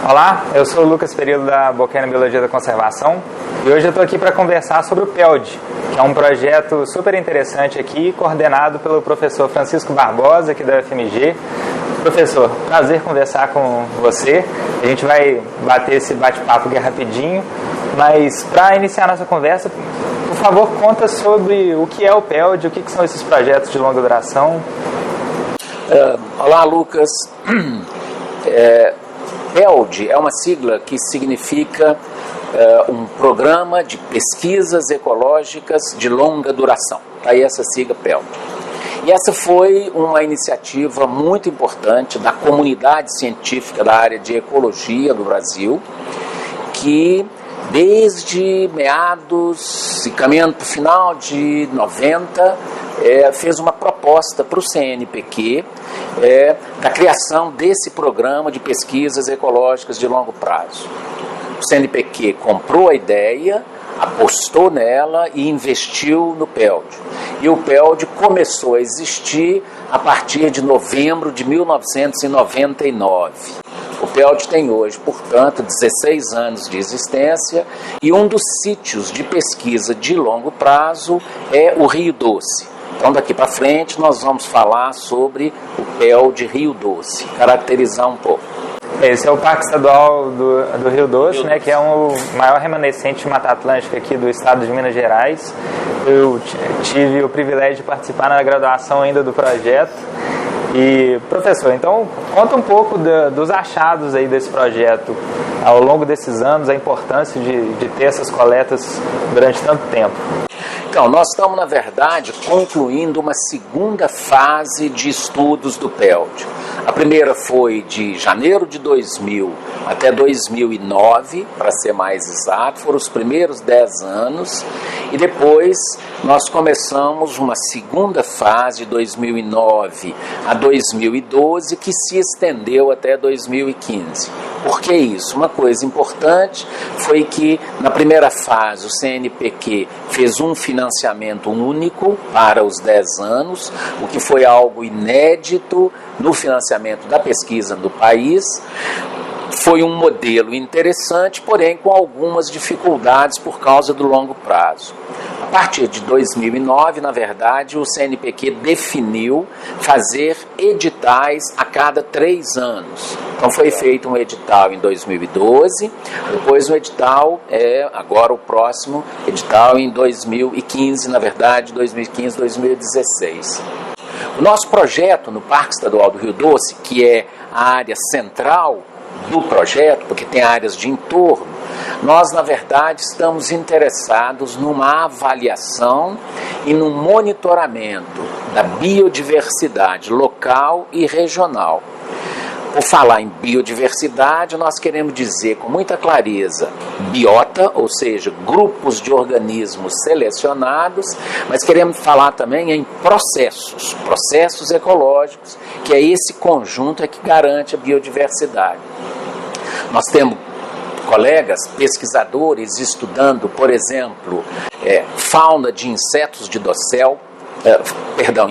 Olá, eu sou o Lucas Perillo da Bocaina Biologia da Conservação e hoje eu estou aqui para conversar sobre o PELD, que é um projeto super interessante aqui, coordenado pelo professor Francisco Barbosa, aqui da UFMG. Professor, prazer conversar com você. A gente vai bater esse bate-papo aqui rapidinho, mas para iniciar nossa conversa, por favor, conta sobre o que é o PELD, o que são esses projetos de longa duração. Olá, Lucas. PELD é uma sigla que significa um programa de pesquisas ecológicas de longa duração. Está aí essa sigla PELD. E essa foi uma iniciativa muito importante da comunidade científica da área de ecologia do Brasil, que desde meados e caminhando para o final de 90, fez uma proposta para o CNPq da criação desse programa de pesquisas ecológicas de longo prazo. O CNPq comprou a ideia, apostou nela e investiu no PELD. E o PELD começou a existir a partir de novembro de 1999. O PELD tem hoje, portanto, 16 anos de existência e um dos sítios de pesquisa de longo prazo é o Rio Doce. Então, daqui para frente, nós vamos falar sobre o PELD Rio Doce, caracterizar um pouco. Esse é o Parque Estadual do Rio Doce, né, que é o maior remanescente de Mata Atlântica aqui do estado de Minas Gerais. Eu tive o privilégio de participar na graduação ainda do projeto. E, professor, então conta um pouco dos achados aí desse projeto ao longo desses anos, a importância de ter essas coletas durante tanto tempo. Então, nós estamos, na verdade, concluindo uma segunda fase de estudos do PELD. A primeira foi de janeiro de 2000 até 2009, para ser mais exato, foram os primeiros 10 anos, e depois nós começamos uma segunda fase de 2009 a 2012, que se estendeu até 2015. Por que isso? Uma coisa importante foi que, na primeira fase, o CNPq fez um financiamento único para os 10 anos, o que foi algo inédito no financiamento da pesquisa do país. Foi um modelo interessante, porém com algumas dificuldades por causa do longo prazo. A partir de 2009, na verdade, o CNPq definiu fazer editais a cada 3 anos. Então foi feito um edital em 2012, depois um edital, agora o próximo edital em 2015, na verdade, 2015, 2016. O nosso projeto no Parque Estadual do Rio Doce, que é a área central do projeto, porque tem áreas de entorno, nós, na verdade, estamos interessados numa avaliação e num monitoramento da biodiversidade local e regional. Por falar em biodiversidade, nós queremos dizer com muita clareza biota, ou seja, grupos de organismos selecionados, mas queremos falar também em processos ecológicos, que é esse conjunto que garante a biodiversidade. Nós temos colegas pesquisadores estudando, por exemplo, fauna de insetos de dossel,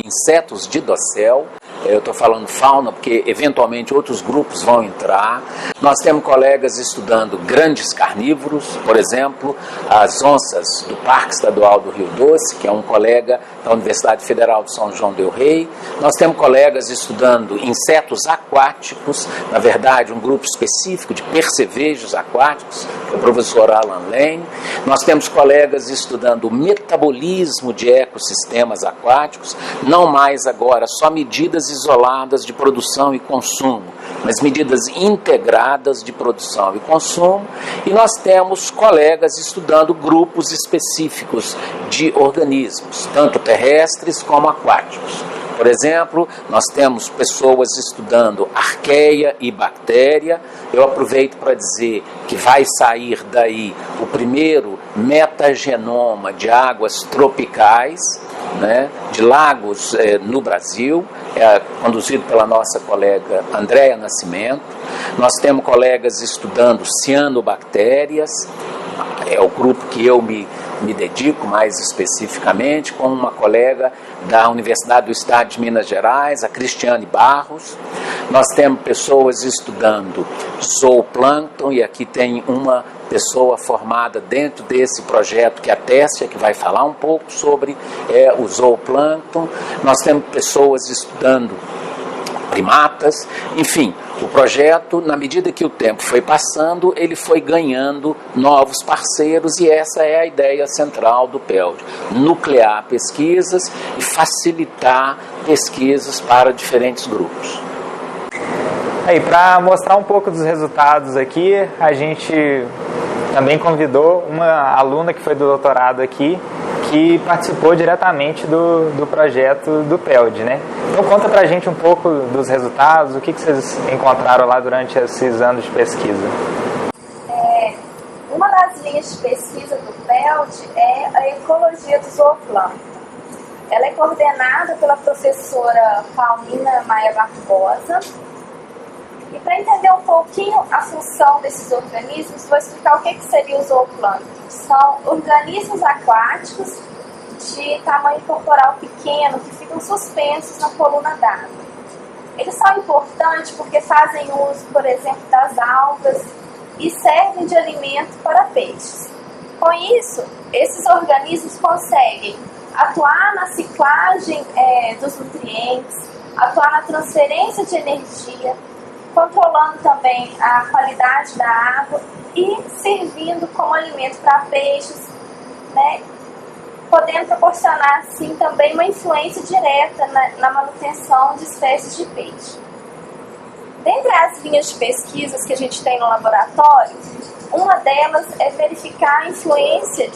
insetos de dossel. Eu estou falando fauna porque eventualmente outros grupos vão entrar. Nós temos colegas estudando grandes carnívoros, por exemplo, as onças do Parque Estadual do Rio Doce, que é um colega da Universidade Federal de São João del Rei. Nós temos colegas estudando insetos aquáticos, na verdade um grupo específico de percevejos aquáticos, que é o professor Alan Lane. Nós temos colegas estudando o metabolismo de ecossistemas aquáticos, não mais agora só medidas isoladas de produção e consumo, mas medidas integradas de produção e consumo. E nós temos colegas estudando grupos específicos de organismos, tanto terrestres como aquáticos. Por exemplo, nós temos pessoas estudando arqueia e bactéria. Eu aproveito para dizer que vai sair daí o primeiro metagenoma de águas tropicais, de lagos no Brasil, conduzido pela nossa colega Andréa Nascimento. Nós temos colegas estudando cianobactérias, é o grupo que eu me me dedico mais especificamente, com uma colega da Universidade do Estado de Minas Gerais, a Cristiane Barros. Nós temos pessoas estudando zooplâncton, e aqui tem uma pessoa formada dentro desse projeto, que é a Tessia, que vai falar um pouco sobre o zooplâncton. Nós temos pessoas estudando primatas, enfim, o projeto, na medida que o tempo foi passando, ele foi ganhando novos parceiros, e essa é a ideia central do PELD: nuclear pesquisas e facilitar pesquisas para diferentes grupos. Aí, para mostrar um pouco dos resultados aqui, a gente também convidou uma aluna que foi do doutorado aqui, que participou diretamente do projeto do PELD, né? Então conta pra gente um pouco dos resultados, o que vocês encontraram lá durante esses anos de pesquisa. Uma das linhas de pesquisa do PELD é a ecologia do zooplâncton. Ela é coordenada pela professora Paulina Maia Barbosa. E para entender um pouquinho a função desses organismos, vou explicar o que seria o zooplâncton. São organismos aquáticos de tamanho corporal pequeno que ficam suspensos na coluna d'água. Eles são importantes porque fazem uso, por exemplo, das algas e servem de alimento para peixes. Com isso, esses organismos conseguem atuar na ciclagem dos nutrientes, atuar na transferência de energia, controlando também a qualidade da água e servindo como alimento para peixes, né, podendo proporcionar, assim, também uma influência direta na manutenção de espécies de peixe. Dentre as linhas de pesquisas que a gente tem no laboratório, uma delas é verificar a influência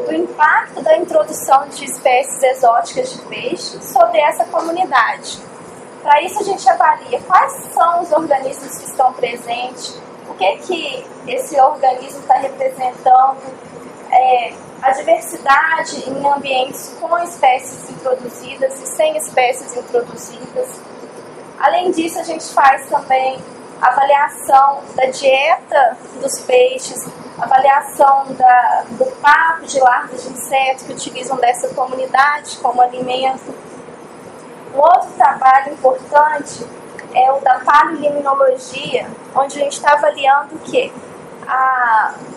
do impacto da introdução de espécies exóticas de peixe sobre essa comunidade. Para isso a gente avalia quais são os organismos que estão presentes, o que esse organismo está representando, a diversidade em ambientes com espécies introduzidas e sem espécies introduzidas. Além disso, a gente faz também avaliação da dieta dos peixes, avaliação do papo de larvas de insetos que utilizam dessa comunidade como alimento. Um outro trabalho importante é o da paleoliminologia, onde a gente está avaliando o quê?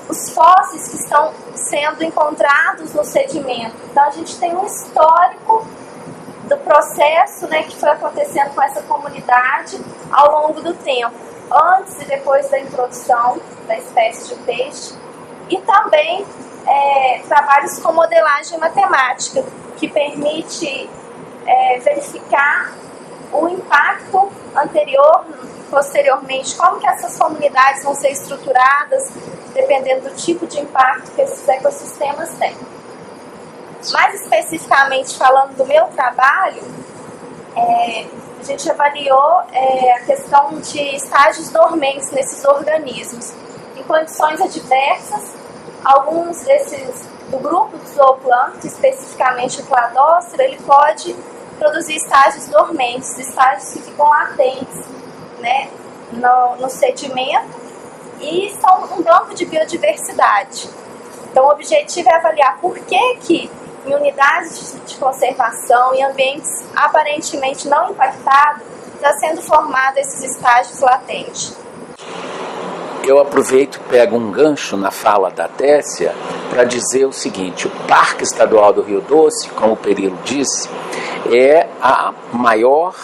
Os fósseis que estão sendo encontrados no sedimento. Então, a gente tem um histórico do processo, né, que foi acontecendo com essa comunidade ao longo do tempo, antes e depois da introdução da espécie de peixe. E também trabalhos com modelagem matemática, que permite verificar o impacto anterior, posteriormente, como que essas comunidades vão ser estruturadas, dependendo do tipo de impacto que esses ecossistemas têm. Mais especificamente falando do meu trabalho, a gente avaliou a questão de estágios dormentes nesses organismos. Em condições adversas, alguns desses, do grupo do zooplâncton, especificamente o Cladócera, ele pode produzir estágios dormentes, estágios que ficam latentes, né, no sedimento, e são um banco de biodiversidade. Então, o objetivo é avaliar por que em unidades de conservação e ambientes aparentemente não impactados está sendo formado esses estágios latentes. Eu aproveito e pego um gancho na fala da Tessia para dizer o seguinte: o Parque Estadual do Rio Doce, como o Perilo disse, é a maior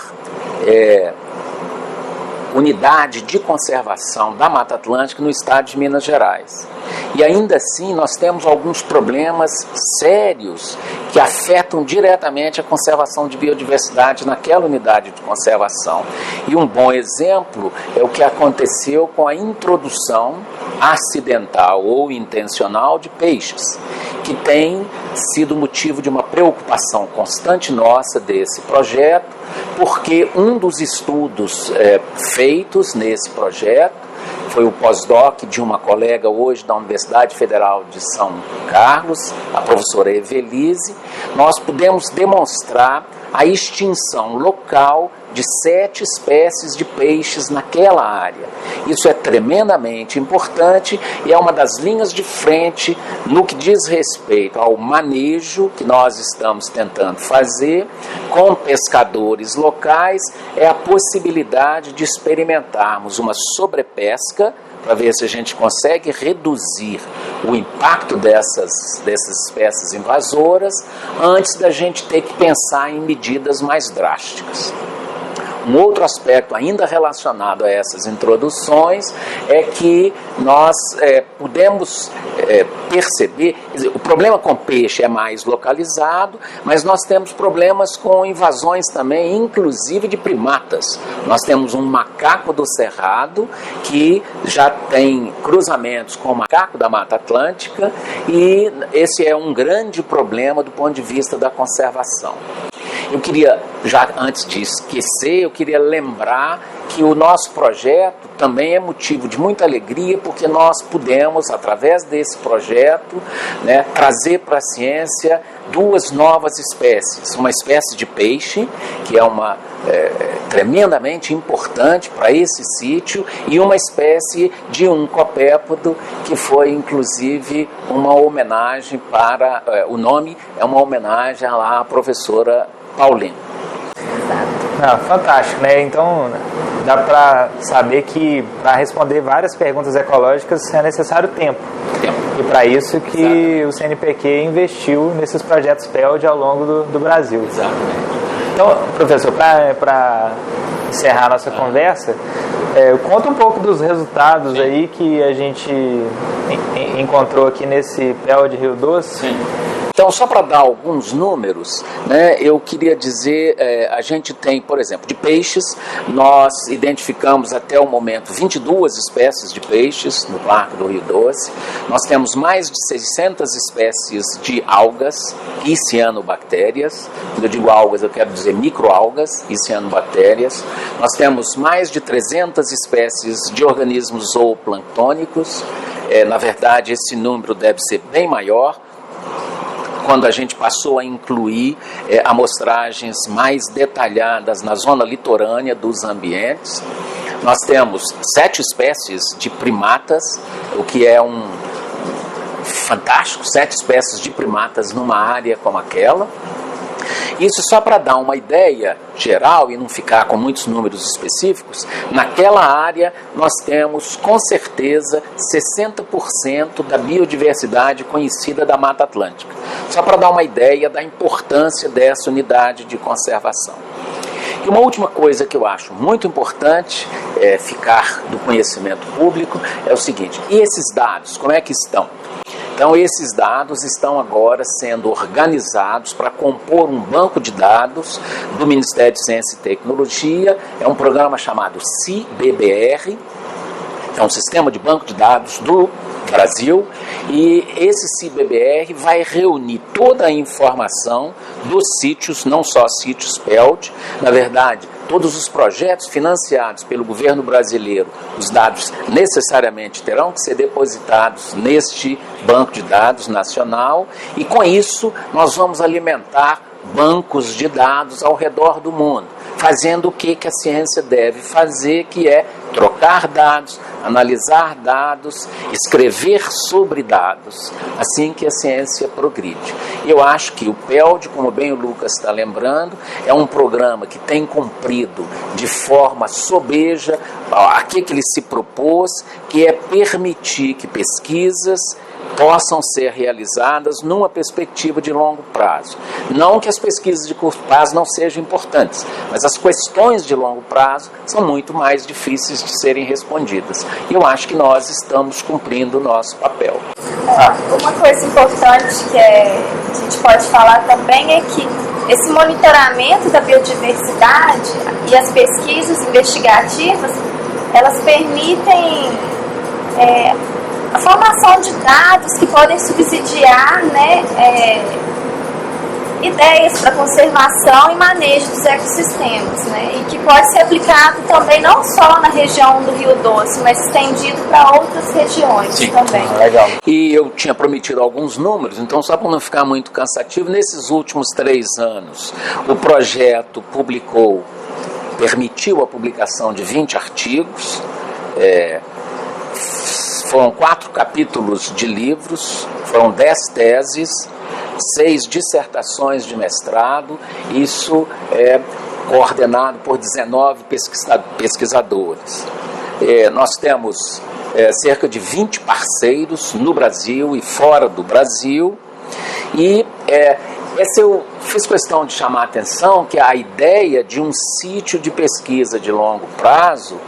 unidade de conservação da Mata Atlântica no estado de Minas Gerais. E ainda assim nós temos alguns problemas sérios que afetam diretamente a conservação de biodiversidade naquela unidade de conservação. E um bom exemplo é o que aconteceu com a introdução acidental ou intencional de peixes, que tem sido motivo de uma preocupação constante nossa desse projeto, porque um dos estudos feitos nesse projeto foi o pós-doc de uma colega hoje da Universidade Federal de São Carlos, a professora Evelise. Nós pudemos demonstrar a extinção local de 7 espécies de peixes naquela área. Isso é tremendamente importante e é uma das linhas de frente no que diz respeito ao manejo que nós estamos tentando fazer com pescadores locais, é a possibilidade de experimentarmos uma sobrepesca para ver se a gente consegue reduzir o impacto dessas espécies invasoras antes da gente ter que pensar em medidas mais drásticas. Um outro aspecto ainda relacionado a essas introduções é que nós podemos perceber, o problema com peixe é mais localizado, mas nós temos problemas com invasões também, inclusive de primatas. Nós temos um macaco do Cerrado que já tem cruzamentos com o macaco da Mata Atlântica e esse é um grande problema do ponto de vista da conservação. Eu queria, já antes de esquecer, eu queria lembrar que o nosso projeto também é motivo de muita alegria, porque nós pudemos, através desse projeto, né, trazer para a ciência 2 novas espécies. Uma espécie de peixe, que é uma tremendamente importante para esse sítio, e uma espécie de um copépodo, que foi inclusive uma homenagem para, o nome é uma homenagem à professora Paulinho. Fantástico, né? Então dá para saber que para responder várias perguntas ecológicas é necessário tempo. E para isso que o CNPq investiu nesses projetos PELD ao longo do Brasil. Exatamente. Então, professor, para encerrar a nossa conversa, conta um pouco dos resultados aí que a gente encontrou aqui nesse PELD Rio Doce. Sim. Então, só para dar alguns números, né, eu queria dizer, a gente tem, por exemplo, de peixes, nós identificamos até o momento 22 espécies de peixes no Parque do Rio Doce, nós temos mais de 600 espécies de algas e cianobactérias, quando eu digo algas eu quero dizer microalgas e cianobactérias, nós temos mais de 300 espécies de organismos zooplânctônicos, na verdade esse número deve ser bem maior, quando a gente passou a incluir amostragens mais detalhadas na zona litorânea dos ambientes. Nós temos 7 espécies de primatas, o que é fantástico, 7 espécies de primatas numa área como aquela. Isso só para dar uma ideia geral e não ficar com muitos números específicos, naquela área nós temos com certeza 60% da biodiversidade conhecida da Mata Atlântica. Só para dar uma ideia da importância dessa unidade de conservação. E uma última coisa que eu acho muito importante ficar do conhecimento público é o seguinte: e esses dados, como é que estão? Então, esses dados estão agora sendo organizados para compor um banco de dados do Ministério de Ciência e Tecnologia. É um programa chamado CIBBR, é um sistema de banco de dados do Brasil, e esse CIBBR vai reunir toda a informação dos sítios, não só sítios PELD, na verdade, todos os projetos financiados pelo governo brasileiro, os dados necessariamente terão que ser depositados neste banco de dados nacional, e com isso nós vamos alimentar bancos de dados ao redor do mundo, fazendo o que a ciência deve fazer, que é trocar dados, analisar dados, escrever sobre dados, assim que a ciência progride. Eu acho que o PELD, como bem o Lucas está lembrando, é um programa que tem cumprido de forma sobeja aquilo que ele se propôs, que é permitir que pesquisas possam ser realizadas numa perspectiva de longo prazo. Não que as pesquisas de curto prazo não sejam importantes, mas as questões de longo prazo são muito mais difíceis de serem respondidas. E eu acho que nós estamos cumprindo o nosso papel. Uma coisa importante que a gente pode falar também é que esse monitoramento da biodiversidade e as pesquisas investigativas, elas permitem a formação de dados que podem subsidiar, né, ideias para conservação e manejo dos ecossistemas, né, e que pode ser aplicado também não só na região do Rio Doce, mas estendido para outras regiões. Sim, também. Legal. E eu tinha prometido alguns números, então só para não ficar muito cansativo, nesses últimos 3 anos o projeto publicou permitiu a publicação de 20 artigos, foram 4 capítulos de livros, foram 10 teses, 6 dissertações de mestrado, isso é coordenado por 19 pesquisadores. Nós temos cerca de 20 parceiros no Brasil e fora do Brasil, e eu fiz questão de chamar a atenção que a ideia de um sítio de pesquisa de longo prazo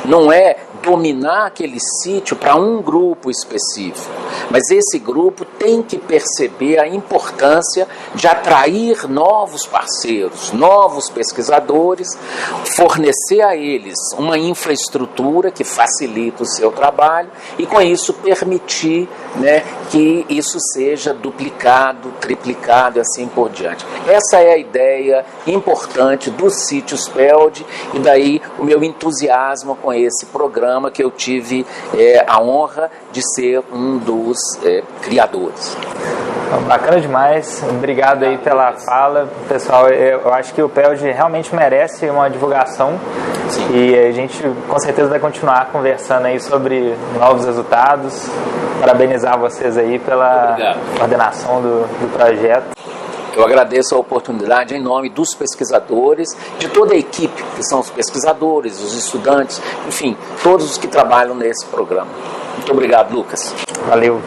não é dominar aquele sítio para um grupo específico, mas esse grupo tem que perceber a importância de atrair novos parceiros, novos pesquisadores, fornecer a eles uma infraestrutura que facilita o seu trabalho e com isso permitir, né, que isso seja duplicado, triplicado e assim por diante. Essa é a ideia importante dos sítios PELD e daí o meu entusiasmo com esse programa que eu tive a honra de ser um dos criadores. Bacana demais, obrigado aí pela fala. Pessoal, eu acho que o PELD realmente merece uma divulgação. Sim. E a gente com certeza vai continuar conversando aí sobre novos resultados. Parabenizar vocês aí pela coordenação do projeto. Eu agradeço a oportunidade em nome dos pesquisadores, de toda a equipe, que são os pesquisadores, os estudantes, enfim, todos os que trabalham nesse programa. Muito obrigado, Lucas. Valeu.